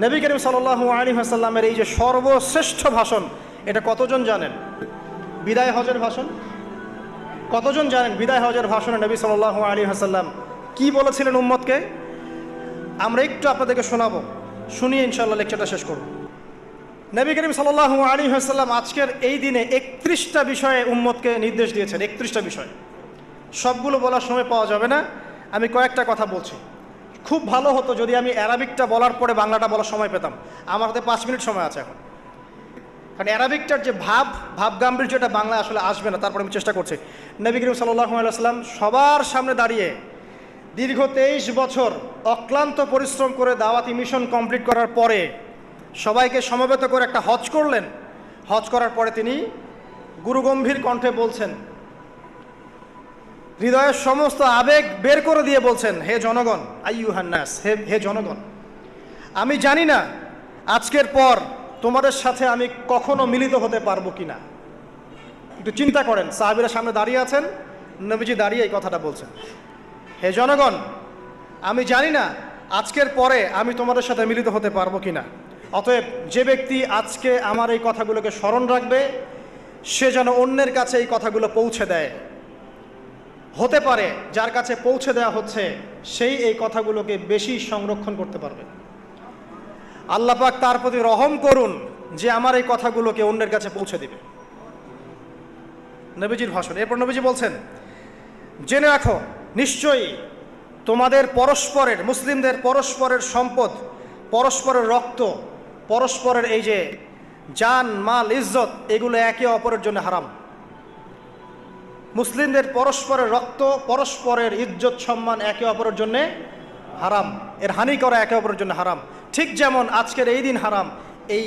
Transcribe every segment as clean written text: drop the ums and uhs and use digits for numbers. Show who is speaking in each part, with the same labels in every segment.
Speaker 1: নবী করিম সাল্লাল্লাহু আলাইহি ওয়াসাল্লামের এই যে সর্বশ্রেষ্ঠ ভাষণ, এটা কতজন জানেন? বিদায় হজের ভাষণ। কতজন জানেন বিদায় হজের ভাষণে নবী সাল্লাল্লাহু আলাইহি ওয়াসাল্লাম কি বলেছিলেন উম্মতকে? আমরা একটু আপনাদেরকে শোনাবো, শুনিয়ে ইনশাআল্লাহ লেকচারটা শেষ করব। নবী করিম সাল্লাল্লাহু আলাইহি ওয়াসাল্লাম আজকের এই দিনে 31টা বিষয়ে উম্মতকে নির্দেশ দিয়েছেন। 31টা বিষয়, সবগুলো বলার সময় পাওয়া যাবে না, আমি কয়েকটা কথা বলছি। খুব ভালো হতো যদি আমি অ্যারাবিকটা বলার পরে বাংলাটা বলার সময় পেতাম। আমার হাতে 5 মিনিট সময় আছে এখন, কারণ অ্যারাবিকটার যে ভাব গাম্ভীর্যটা বাংলা আসলে আসবে না। তারপরে আমি চেষ্টা করছি। নবী করিম সাল্লাল্লাহু আলাইহি ওয়াসাল্লাম সবার সামনে দাঁড়িয়ে দীর্ঘ 23 বছর অক্লান্ত পরিশ্রম করে দাওয়াতি মিশন কমপ্লিট করার পরে সবাইকে সমবেত করে একটা হজ করলেন। হজ করার পরে তিনি গুরুগম্ভীর কণ্ঠে বলছেন, হৃদয়ের সমস্ত আবেগ বের করে দিয়ে বলছেন, হে জনগণ, আইয়ুহান নাস, হে জনগণ, আমি জানি না আজকের পর তোমাদের সাথে আমি কখনো মিলিত হতে পারবো কিনা। একটু চিন্তা করেন, সাহাবীরা সামনে দাঁড়িয়ে আছেন, নবীজি দাঁড়িয়ে এই কথাটা বলছেন, হে জনগণ, আমি জানি না আজকের পরে আমি তোমাদের সাথে মিলিত হতে পারবো কিনা। অতএব যে ব্যক্তি আজকে আমার এই কথাগুলোকে স্মরণ রাখবে, সে যেন অন্যের কাছে এই কথাগুলো পৌঁছে দেয়। হতে পারে যার কাছে পৌঁছে দেওয়া হচ্ছে সেই এই কথাগুলোকে বেশি সংরক্ষণ করতে পারবে। আল্লাহ পাক তার প্রতি রহম করুন যে আমার এই কথাগুলোকে অন্যের কাছে পৌঁছে দিবে। নবীজির ভাষণ। এরপর নবীজি বলছেন, জেনে রাখো নিশ্চয়ই তোমাদের পরস্পরের, মুসলিমদের পরস্পরের সম্পদ, পরস্পরের রক্ত, পরস্পরের এই যে জান মাল ইজ্জত, এগুলো একে অপরের জন্য হারাম। মুসলিমদের পরস্পরের রক্ত, পরস্পরের ইজ্জত সম্মান একে অপরের জন্য হারাম, এর হানি করা একে অপরের জন্য হারাম। ঠিক যেমন আজকের এই দিন হারাম, এই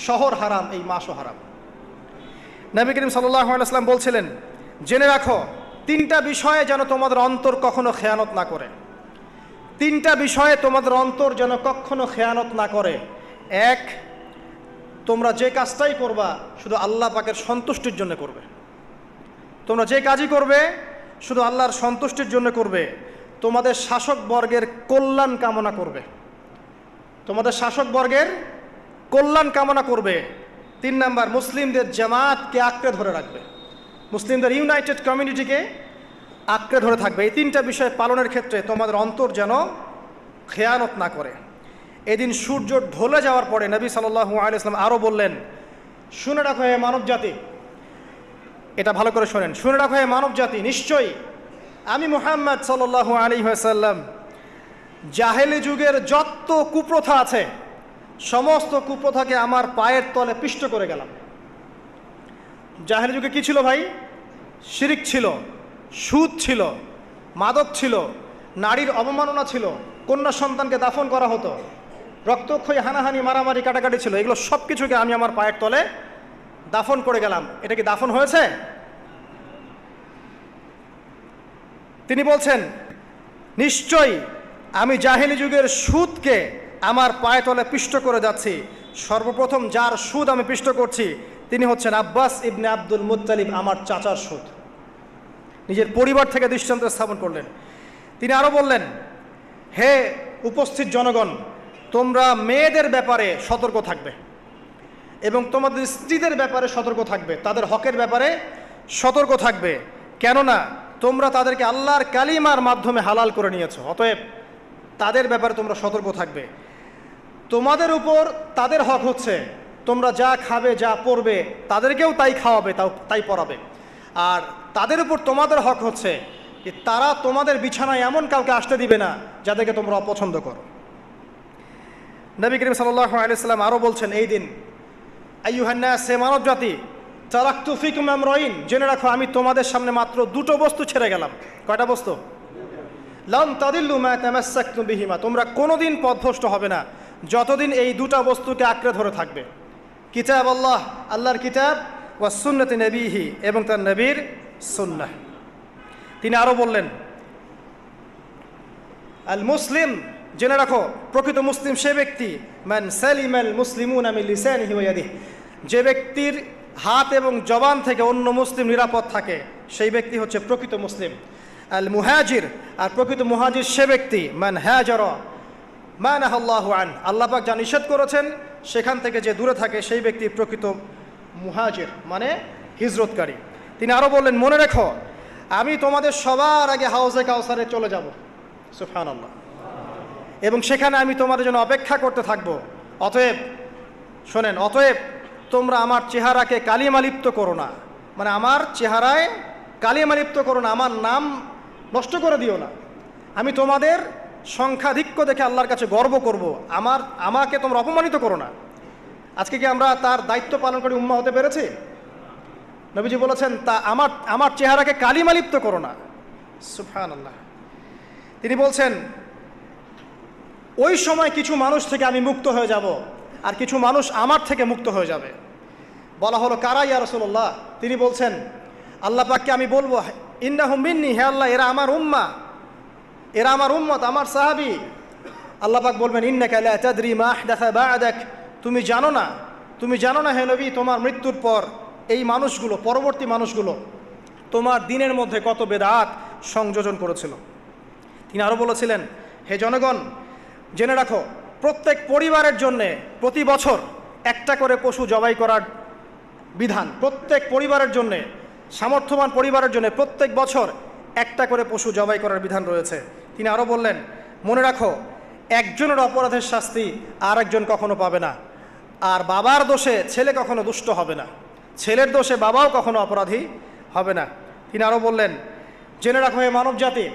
Speaker 1: শহর হারাম, এই মাসও হারাম। নবী করিম সাল্লাল্লাহু আলাইহি ওয়াসাল্লাম বলছিলেন, জেনে রাখো 3টা বিষয়ে যেন তোমাদের অন্তর কখনো খেয়ানত না করে। 3টা বিষয়ে তোমাদের অন্তর যেন কখনো খেয়ানত না করে। 1, তোমরা যে কাজটাই করবা শুধু আল্লাহ পাকের সন্তুষ্টির জন্য করবে। তোমরা যে কাজই করবে শুধু আল্লাহর সন্তুষ্টির জন্য করবে। তোমাদের শাসকবর্গের কল্যাণ কামনা করবে। তোমাদের শাসকবর্গের কল্যাণ কামনা করবে। 3 নাম্বার, মুসলিমদের জামাতকে আঁকড়ে ধরে রাখবে। মুসলিমদের ইউনাইটেড কমিউনিটিকে আঁকড়ে ধরে থাকবে। এই 3টা বিষয় পালনের ক্ষেত্রে তোমাদের অন্তর যেন খেয়ানত না করে। এদিন সূর্য ঢলে যাওয়ার পরে নবী সাল্লাল্লাহু আলাইহি ওয়াসাল্লাম আরও বললেন, শুনে রাখো হে মানব জাতি, এটা ভালো করে শোনেন, শুনে রাখো হে মানব জাতি, নিশ্চয়ই আমি মুহাম্মদ সাল্লাল্লাহু আলাইহি ওয়াসাল্লাম জাহেলি যুগের যত কুপ্রথা আছে সমস্ত কুপ্রথাকে আমার পায়ের তলে পিষ্ট করে গেলাম। জাহেলি যুগে কি ছিল ভাই? শিরিক ছিল, সুদ ছিল, মাদক ছিল, নারীর অবমাননা ছিল, কন্যা সন্তানকে দাফন করা হতো, রক্তক্ষয়ী হানাহানি মারামারি কাটাকাটি ছিল। এগুলো সব কিছুকে আমি আমার পায়ের তলে দাফন করে গেলাম। এটা কি দাফন হয়েছে? তিনি বলছেন, নিশ্চয়ই আমি জাহেলি যুগের সুদকে আমার পায়ে তলে পিষ্ট করে যাচ্ছি। সর্বপ্রথম যার সুদ আমি পিষ্ট করছি তিনি হচ্ছেন আব্বাস ইবনে আব্দুল মুত্তালিব, আমার চাচার সুদ। নিজের পরিবার থেকে দৃষ্টান্ত স্থাপন করলেন। তিনি আরও বললেন, হে উপস্থিত জনগণ, তোমরা মেয়েদের ব্যাপারে সতর্ক থাকবে এবং তোমাদের স্ত্রীদের ব্যাপারে সতর্ক থাকবে, তাদের হকের ব্যাপারে সতর্ক থাকবে, কেননা তোমরা তাদেরকে আল্লাহর কালিমার মাধ্যমে হালাল করে নিয়েছো। অতএব তাদের ব্যাপারে তোমরা সতর্ক থাকবে। তোমাদের উপর তাদের হক হচ্ছে তোমরা যা খাবে, যা পরবে, তাদেরকেও তাই খাওয়াবে, তাই পরাবে। আর তাদের উপর তোমাদের হক হচ্ছে যে তারা তোমাদের বিছানায় এমন কাউকে আসতে দিবে না যাদেরকে তোমরা অপছন্দ করো। নবী করিম সাল্লাল্লাহু আলাইহি ওয়াসাল্লাম আরও বলছেন, এই দিন আইয়ুহান নাস, হে মানব জাতি, তারাকতু ফিকুম আমরাইন, জেনে রাখো আমি তোমাদের সামনে মাত্র 2টো বস্তু ছেড়ে গেলাম। কয়টা বস্তু? লান তাদিল্লু মা তামাসসাকতুম বিহিমা, তোমরা কোনোদিন পথভ্রষ্ট হবে না যতদিন এই 2টা বস্তুকে আঁকড়ে ধরে থাকবে। কিতাব আল্লাহ, আল্লাহর কিতাব, ওয়া সুন্নতি নবীহি, এবং তার নবীর সুন্নাহ। তিনি আরও বললেন, আল মুসলিম, জেনে রাখো প্রকৃত মুসলিম সে ব্যক্তি, মান সালিমাল মুসলিমুনা মিন লিসানিহি ওয়া ইয়াদিহি, যে ব্যক্তির হাত এবং জবান থেকে অন্য মুসলিম নিরাপদ থাকে সেই ব্যক্তি হচ্ছে প্রকৃত মুসলিম। আল মুহাজির, আর প্রকৃত মুহাজির সে ব্যক্তি, মান হাজারা মা নাহাল্লাহু আন, আল্লাহ পাক যা নিষেধ করেছেন সেখান থেকে যে দূরে থাকে সেই ব্যক্তি প্রকৃত মুহাজির, মানে হিজরতকারী। তিনি আরও বললেন, মনে রেখো আমি তোমাদের সবার আগে হাউজে কাউসারে চলে যাব, সুবহানাল্লাহ, এবং সেখানে আমি তোমাদের জন্য অপেক্ষা করতে থাকবো। অতএব শোনেন, অতএব তোমরা আমার চেহারাকে কালিমালিপ্ত করো না, মানে আমার চেহারায় কালিমালিপ্ত করো না, আমার নাম নষ্ট করে দিও না। আমি তোমাদের সংখ্যাধিক্য দেখে আল্লাহর কাছে গর্ব করব, আমাকে তোমরা অপমানিত করো না। আজকে কি আমরা তার দায়িত্ব পালন করে উম্মাহ হতে পেরেছি? নবীজি বলেছেন, তা আমার চেহারাকে কালিমালিপ্ত করো না, সুবহানাল্লাহ। তিনি বলছেন, ওই সময় কিছু মানুষ থেকে আমি মুক্ত হয়ে যাব, আর কিছু মানুষ আমার থেকে মুক্ত হয়ে যাবে। বলা হলো, কারা ইয়া রাসূলুল্লাহ? তিনি বলছেন, আল্লাহ পাককে আমি বলবো, ইন্নাহুম মিন্নি, হে আল্লাহ এরা আমার উম্মাহ, এরা আমার উম্মত, আমার সাহাবী। আল্লাহ পাক বলবেন, ইন্নাকা লা তাদরি মা আহদাসা বা'দাক, তুমি জানো না হে নবী, তোমার মৃত্যুর পর এই মানুষগুলো, পরবর্তী মানুষগুলো তোমার দিনের মধ্যে কত বেদাত সংযোজন করেছিল। তিনি আরও বলেছিলেন, হে জনগণ জেনে রাখো, প্রত্যেক পরিবারের জন্যে প্রতি বছর একটা করে পশু জবাই করার বিধান, প্রত্যেক পরিবারের জন্যে, সামর্থ্যবান পরিবারের জন্য প্রত্যেক বছর একটা করে পশু জবাই করার বিধান রয়েছে। তিনি আরও বললেন, মনে রাখো একজনের অপরাধের শাস্তি আর একজন কখনো পাবে না, আর বাবার দোষে ছেলে কখনো দুষ্ট হবে না, ছেলের দোষে বাবাও কখনো অপরাধী হবে না। তিনি আরও বললেন, জেনে রাখো হে মানব জাতি,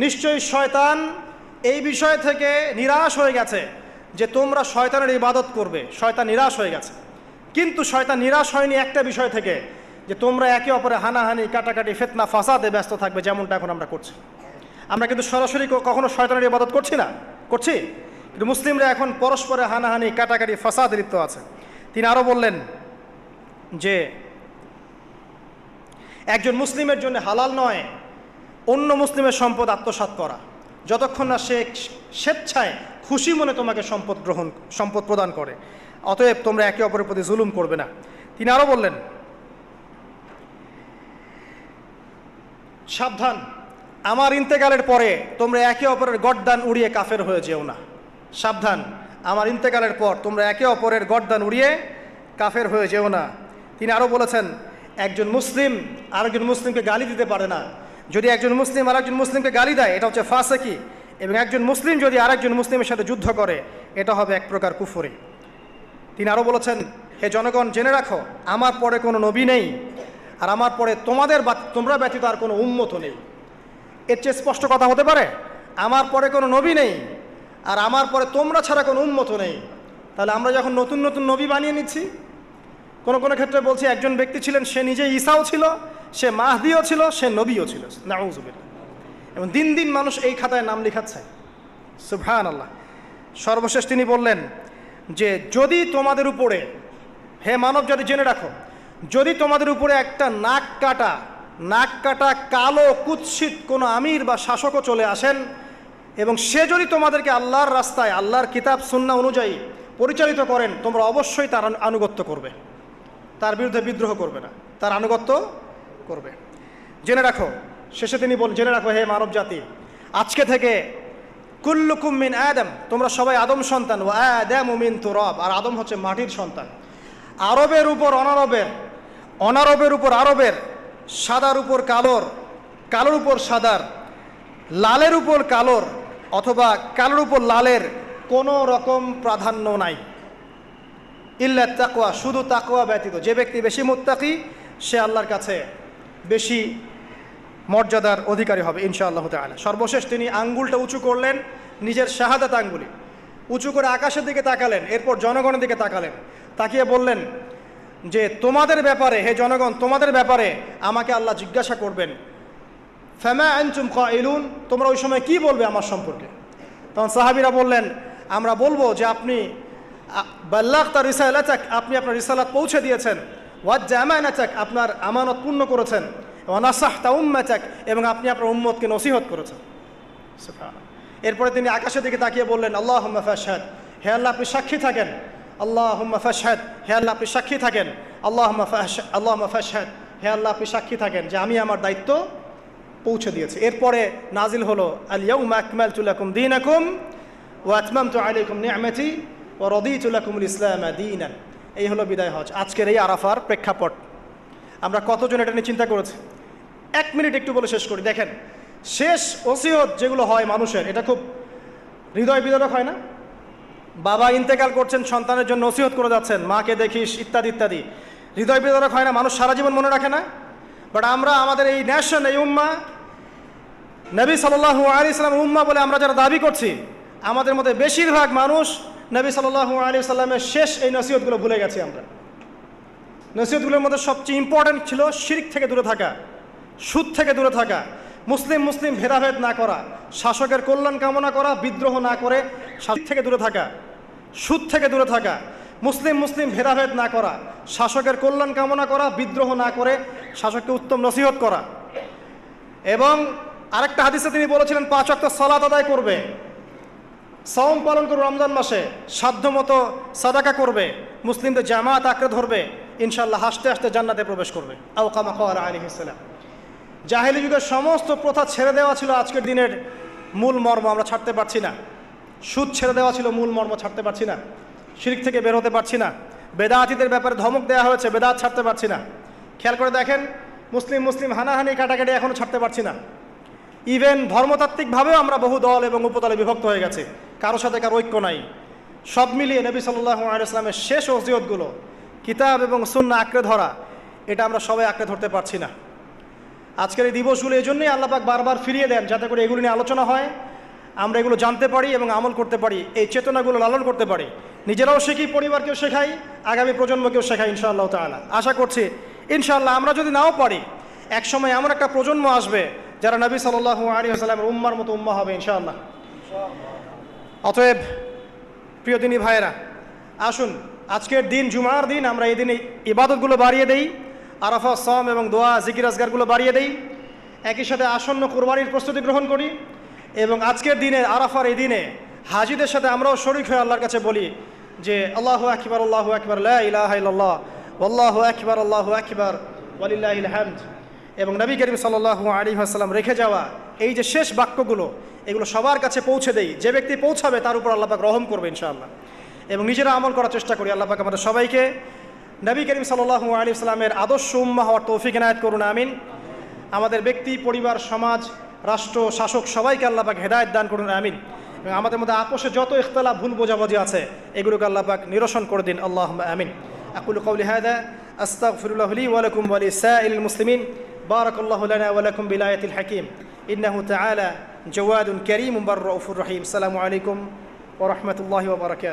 Speaker 1: নিশ্চয়ই শয়তান এই বিষয় থেকে নিরাশ হয়ে গেছে যে তোমরা শয়তানের ইবাদত করবে, শয়তান নিরাশ হয়ে গেছে। কিন্তু শয়তান নিরাশ হয়নি একটা বিষয় থেকে, যে তোমরা একে অপরে হানাহানি, কাটাকাটি, ফিতনা, ফাসাদে ব্যস্ত থাকবে, যেমনটা এখন আমরা করছি। আমরা কিন্তু সরাসরি কখনো শয়তানের ইবাদত করছি, কিন্তু মুসলিমরা এখন পরস্পরে হানাহানি, কাটাকাটি, ফাসাদে লিপ্ত আছে। তিনি আরও বললেন যে একজন মুসলিমের জন্য হালাল নয় অন্য মুসলিমের সম্পদ আত্মসাৎ করা, যতক্ষণ না সে স্বেচ্ছায় খুশি মনে তোমাকে সম্পদ প্রদান করে। অতএব তোমরা একে অপরের প্রতি জুলুম করবে না। তিনি আরও বললেন, সাবধান, আমার ইন্তেকালের পরে তোমরা একে অপরের গর্দান উড়িয়ে কাফের হয়ে যেও না। সাবধান, আমার ইন্তেকালের পর তোমরা একে অপরের গর্দান উড়িয়ে কাফের হয়ে যেও না। তিনি আরও বলেছেন, একজন মুসলিম আরেকজন মুসলিমকে গালি দিতে পারে না। যদি একজন মুসলিম আরেকজন মুসলিমকে গালি দেয়, এটা হচ্ছে ফাসিকি, এবং একজন মুসলিম যদি আরেকজন মুসলিমের সাথে যুদ্ধ করে, এটা হবে এক প্রকার কুফরি। তিনি আরও বলেছেন, হে জনগণ জেনে রাখো, আমার পরে কোনো নবী নেই, আর আমার পরে তোমরা ব্যতীত আর কোনো উম্মত নেই। এর চেয়ে স্পষ্ট কথা হতে পারে? আমার পরে কোনো নবী নেই, আর আমার পরে তোমরা ছাড়া কোনো উম্মত নেই। তাহলে আমরা যখন নতুন নতুন নবী বানিয়ে নিচ্ছি, কোনো ক্ষেত্রে বলছি একজন ব্যক্তি ছিলেন, সে নিজে ঈসাও ছিল, সে মাহদিও ছিল, সে নবীও ছিল, নাউযুবিল্লাহ। এবং দিন দিন মানুষ এই খাতায় নাম লিখাচ্ছে, সুবহানাল্লাহ। সর্বশেষ তিনি বললেন যে যদি তোমাদের উপরে, হে মানব জাতি জেনে রাখো, যদি তোমাদের উপরে একটা নাক কাটা কালো কুৎসিত কোনো আমির বা শাসকও চলে আসেন, এবং সে যদি তোমাদেরকে আল্লাহর রাস্তায়, আল্লাহর কিতাব সুন্নাহ অনুযায়ী পরিচালিত করেন, তোমরা অবশ্যই তার আনুগত্য করবে, তার বিরুদ্ধে বিদ্রোহ করবে না, তার আনুগত্য করবে। জেনে রাখো, শেষে তিনি বলেন, জেনে রাখো হে মানব জাতি, আজকে থেকে কুল্লুকুম মিন আদম, তোমরা সবাই আদম সন্তান, ও আদামু মিন তুরাব, আর আদম হচ্ছে মাটির সন্তান। আরবের উপর অনারবের, অনারবের উপর আরবের, সাদার উপর কালোর, কালোর উপর সাদার, লালের উপর কালোর, অথবা কালোর উপর লালের কোনো রকম প্রাধান্য নাই। ইল্লা তাকওয়া, শুধু তাকওয়া ব্যতীত। যে ব্যক্তি বেশি মুত্তাকি, সে আল্লাহর কাছে বেশি মর্যাদার অধিকারী হবে ইনশাআল্লাহ তাআলা। সর্বশেষ তিনি আঙ্গুলটা উঁচু করলেন, নিজের শাহাদাত আঙ্গুলি উঁচু করে আকাশের দিকে তাকালেন, এরপর জনগণের দিকে তাকালেন, তাকিয়ে বললেন যে তোমাদের ব্যাপারে, হে জনগণ, তোমাদের ব্যাপারে আমাকে আল্লাহ জিজ্ঞাসা করবেন, ফামা আনতুম কাইলুন, তোমরা ওই সময় কি বলবে আমার সম্পর্কে? তখন সাহাবীরা বললেন, আমরা বলবো যে আপনি বাল্লাগতা রিসালাতাক, আপনি আপনার রিসালাত পৌঁছে দিয়েছেন, ওয়াজ্জা আমানাতাক, আপনার আমানত পূর্ণ করেছেন, ওয়া নাসাহতা উম্মাতাক, এবং আপনি আপনার উম্মতকে নসিহত করেছেন। সুবহানাল্লাহ। এরপরে তিনি আকাশের দিকে তাকিয়ে বললেন, আল্লাহুম্মা ফাশহাদ, হে আল্লাহ আপনি সাক্ষী থাকেন, আল্লাহুম্মা ফাশহাদ, হে আল্লাহ আপনি সাক্ষী থাকেন, আল্লাহুম্মা ফাশহাদ, হে আল্লাহ আপনি সাক্ষী থাকেন যে আমি আমার দায়িত্ব পৌঁছে দিয়েছি। এরপরে নাজিল হলো, আল ইয়াউমা আকমালতু লাকুম দীনাকুম ওয়া আতমামতু আলাইকুম নি'মাতি ওয়া রাদিতু লাকুমুল ইসলাম দীনান। এই হলো বিদায় হজ, আজকের এই আরাফার প্রেক্ষাপট। আমরা কতজন এটা নিয়ে চিন্তা করেছি? 1 মিনিট একটু বলে শেষ করি। দেখেন, শেষ ওসিয়ত যেগুলো হয় মানুষের, এটা খুব হৃদয় বিদারক হয় না? বাবা ইন্তেকাল করছেন, সন্তানের জন্য ওসিয়ত করে যাচ্ছেন, মাকে দেখিস ইত্যাদি ইত্যাদি। হৃদয় বিদারক হয় না? মানুষ সারা জীবন মনে রাখে না? বাট আমরা আমাদের এই ন্যাশন, এই উম্মাহ, নবী সাল্লাল্লাহু আলাইহি সাল্লামের উম্মাহ বলে আমরা যারা দাবি করছি, আমাদের মধ্যে বেশিরভাগ মানুষ নবী সাল্লাল্লাহু আলাইহি সাল্লামের শেষ এই নসিহতগুলো ভুলে গেছি আমরা। নসিহতগুলোর মধ্যে সবচেয়ে ইম্পর্ট্যান্ট ছিল শিরক থেকে দূরে থাকা, সুদ থেকে দূরে থাকা, মুসলিম ভেদাভেদ না করা, শাসকের কল্যাণ কামনা করা, বিদ্রোহ না করে শাসক থেকে দূরে থাকা, সুদ থেকে দূরে থাকা, মুসলিম ভেদাভেদ না করা, শাসকের কল্যাণ কামনা করা, বিদ্রোহ না করে শাসককে উত্তম নসিহত করা। এবং আরেকটা হাদিসে তিনি বলেছিলেন 5 ওয়াক্ত সালাত আদায় করবে, সাওম পালন করবে, রমজান মাসে সাধ্যমতো সাদাকা করবে, মুসলিমদের জামাত আঁকড়ে ধরবে, ইনশাআল্লাহ হাসতে হাসতে জান্নাতে প্রবেশ করবে। আও কামা ক্বালা আলাইহিস সালাম। জাহেলি যুগের সমস্ত প্রথা ছেড়ে দেওয়া ছিল আজকের দিনের মূল মর্ম, আমরা ছাড়তে পারছি না। সুদ ছেড়ে দেওয়া ছিল মূল মর্ম, ছাড়তে পারছি না। শিরক থেকে বের হতে পারছি না। বেদাতীদের ব্যাপারে ধমক দেওয়া হয়েছে, বেদাত ছাড়তে পারছি না। খেয়াল করে দেখেন, মুসলিম হানাহানি কাটাকাটি এখনও ছাড়তে পারছি না। ইভেন ধর্মতাত্ত্বিকভাবেও আমরা বহু দল এবং উপদলে বিভক্ত হয়ে গেছে, কারোর সাথে কারো ঐক্য নাই। সব মিলিয়ে নবী সাল্লাল্লাহু আলাইহি ওয়াসাল্লামের শেষ ওসিয়তগুলো, কিতাব এবং সুন্নাহ আঁকড়ে ধরা, এটা আমরা সবাই আঁকড়ে ধরতে পারছি না। আজকের এই দিবসগুলো এই জন্যই আল্লাহ পাক বারবার ফিরিয়ে দেন, যাতে করে এগুলো নিয়ে আলোচনা হয়, আমরা এগুলো জানতে পারি এবং আমল করতে পারি, এই চেতনাগুলো লালন করতে পারি, নিজেরাও শিখি, পরিবারকেও শেখাই, আগামী প্রজন্মকেও শেখাই ইনশাআল্লাহ তাআলা। আশা করছি ইনশাআল্লাহ আমরা যদি নাও পারি, একসময় এমন একটা প্রজন্ম আসবে যারা নবী সাল্লাল্লাহু আলাইহি ওয়াসাল্লামের উম্মার মতো উম্মাহ হবে ইনশাআল্লাহ। অতএব প্রিয় দিনী ভাইয়েরা, আসুন আজকের দিন জুমার দিন, আমরা এই দিনে ইবাদতগুলো বাড়িয়ে দেই, আরাফা, সাওম এবং দোয়া, জিকির আজগারগুলো বাড়িয়ে দেই, একই সাথে আসন্ন কুরবানির প্রস্তুতি গ্রহণ করি। এবং আজকের দিনে, আরাফার এই দিনে হাজিদের সাথে আমরাও শরীক হয়ে আল্লাহর কাছে বলি যে আল্লাহু আকবার, আল্লাহু আকবার, লা ইলাহা ইল্লাল্লাহ, আল্লাহু আকবার, আল্লাহু আকবার, ওয়ালিল্লাহিল হামদ। এবং নবী করিম সাল্লাল্লাহু আলাইহি ওয়াসাল্লাম রেখে যাওয়া এই যে শেষ বাক্যগুলো, এগুলো সবার কাছে পৌঁছে দেই। যে ব্যক্তি পৌঁছাবে তার উপর আল্লাহ পাক রহম করবে ইনশাআল্লাহ। এবং নিজেরা আমল করার চেষ্টা করি। আল্লাহ পাক আমাদের সবাইকে নবী করিম সাল্লাল্লাহু আলাইহি ওয়াসাল্লামের আদর্শ উম্মাহ হওয়ার তৌফিক এনায়েত করুন, আমিন। আমাদের ব্যক্তি, পরিবার, সমাজ, রাষ্ট্র, শাসক সবাইকে আল্লাহ পাক হেদায়েত দান করুন, আমিন। এবং আমাদের মধ্যে আপোষে যত ইখতিলাফ, ভুল বোঝাবুঝি আছে, এগুলোকে আল্লাহ পাক নিরসন করে দিন, আল্লাহুম্মা আমিন। আকুলু কওলি হাযা আস্তাগফিরুল্লাহ লি ওয়া লাকুম ওয়া লিসাইরিল মুসলিমিন। বারাকাল্লাহু লানা ওয়া লাকুম বিল আয়াতিল হাকীম। ইন্নাহু তাআলা জাওয়াদুন কারীমুন বার রাউফুর রহিম। আসসালামু আলাইকুম ওয়া রাহমাতুল্লাহি ওয়া বারাকাতুহু।